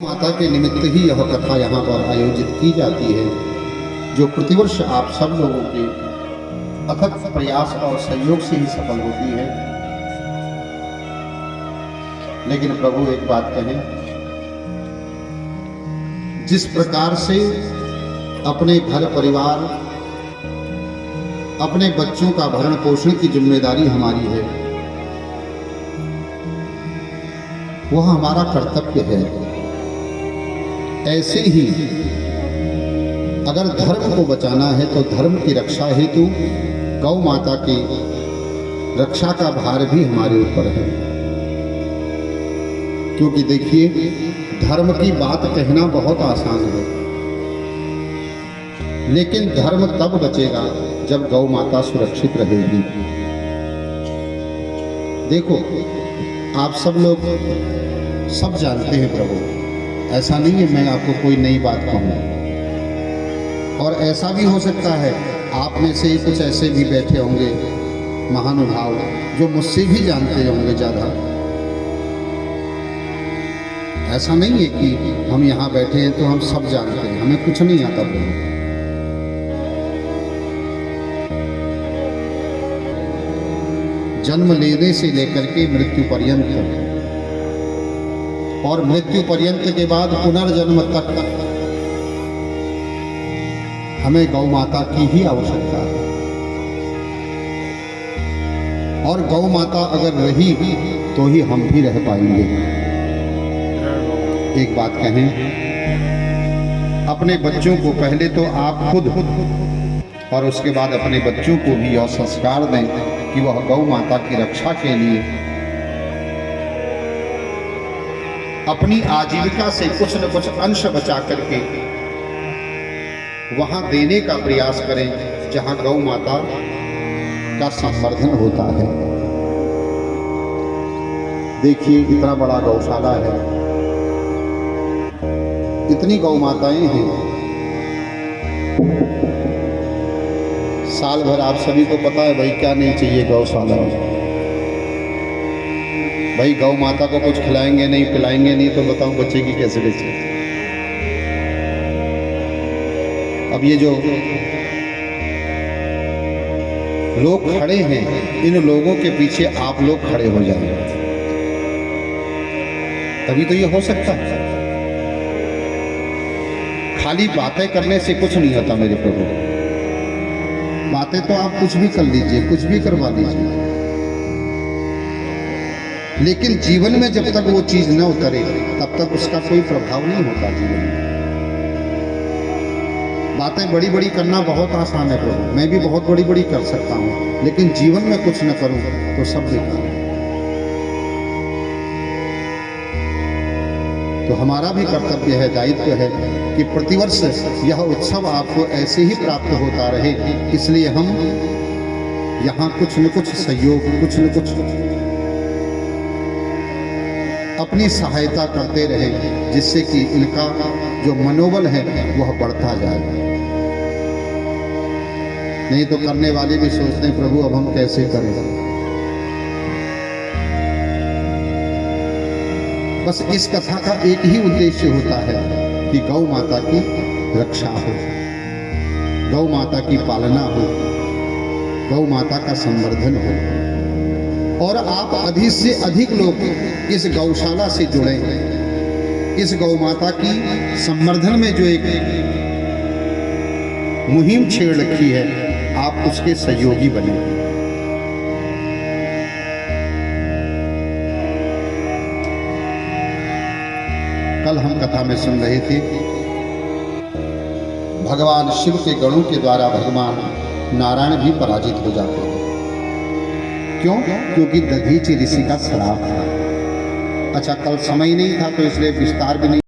माता के निमित्त ही यह कथा यहाँ पर आयोजित की जाती है, जो प्रतिवर्ष आप सब लोगों के अथक प्रयास और सहयोग से ही सफल होती है। लेकिन प्रभु एक बात कहें, जिस प्रकार से अपने घर परिवार, अपने बच्चों का भरण पोषण की जिम्मेदारी हमारी है, वह हमारा कर्तव्य है। ऐसे ही अगर धर्म को बचाना है तो धर्म की रक्षा हेतु गौ माता की रक्षा का भार भी हमारे ऊपर है। क्योंकि देखिए, धर्म की बात कहना बहुत आसान है, लेकिन धर्म तब बचेगा जब गौ माता सुरक्षित रहेगी। देखो, आप सब लोग सब जानते हैं प्रभु, ऐसा नहीं है मैं आपको कोई नई बात कहूँ। और ऐसा भी हो सकता है आप में से कुछ ऐसे भी बैठे होंगे महानुभाव जो मुझसे भी जानते होंगे ज़्यादा। ऐसा नहीं है कि हम यहाँ बैठे हैं तो हम सब जानते हैं, हमें कुछ नहीं आता प्रभु। जन्म लेने से लेकर के मृत्यु पर्यंत और मृत्यु पर्यंत के बाद पुनर्जन्म तक हमें गौ माता की ही आवश्यकता है। और गौ माता अगर रही तो ही हम भी रह पाएंगे। एक बात कहें, अपने बच्चों को पहले तो आप खुद और उसके बाद अपने बच्चों को भी यह संस्कार दें कि वह गौ माता की रक्षा के लिए अपनी आजीविका से कुछ न कुछ अंश बचा करके वहां देने का प्रयास करें जहां गौ माता का संवर्धन होता है। देखिए, इतना बड़ा गौशाला है, इतनी गौ माताएं हैं। साल भर आप सभी को पता है भाई क्या नहीं चाहिए गौशाला में। भाई गौ माता को कुछ खिलाएंगे नहीं, पिलाएंगे नहीं तो बताओ बच्चे की कैसे बचे। अब ये जो लोग खड़े हैं, इन लोगों के पीछे आप लोग खड़े हो जाएंगे, तभी तो ये हो सकता है। खाली बातें करने से कुछ नहीं होता मेरे प्रभु। बातें तो आप कुछ भी कर लीजिए, कुछ भी करवा लीजिए, लेकिन जीवन में जब तक वो चीज न उतरे तब तक उसका कोई प्रभाव नहीं होता जीवन में। बातें बड़ी बड़ी करना बहुत आसान है प्रभु, मैं भी बहुत बड़ी बड़ी कर सकता हूँ, लेकिन जीवन में कुछ न करूँ तो सब बेकार है। तो हमारा भी कर्तव्य है, दायित्व है कि प्रतिवर्ष यह उत्सव आपको ऐसे ही प्राप्त होता रहे। इसलिए हम यहाँ कुछ न कुछ सहयोग, कुछ न कुछ अपनी सहायता करते रहे, जिससे कि इनका जो मनोबल है वह बढ़ता जाए। नहीं तो करने वाले भी सोचते हैं प्रभु अब हम कैसे करें। बस इस कथा का एक ही उद्देश्य होता है कि गौ माता की रक्षा हो, गौ माता की पालना हो, गौ माता का संवर्धन हो, और आप अधिक से अधिक लोग इस गौशाला से जुड़े, इस गौ माता की संवर्धन में जो एक मुहिम छेड़ रखी है, आप उसके सहयोगी बने। कल हम कथा में सुन रहे थे, भगवान शिव के गणों के द्वारा भगवान नारायण भी पराजित हो जाते हैं। क्यों? क्योंकि दधीचि ऋषि का श्राप था। अच्छा, कल समय नहीं था तो इसलिए विस्तार भी नहीं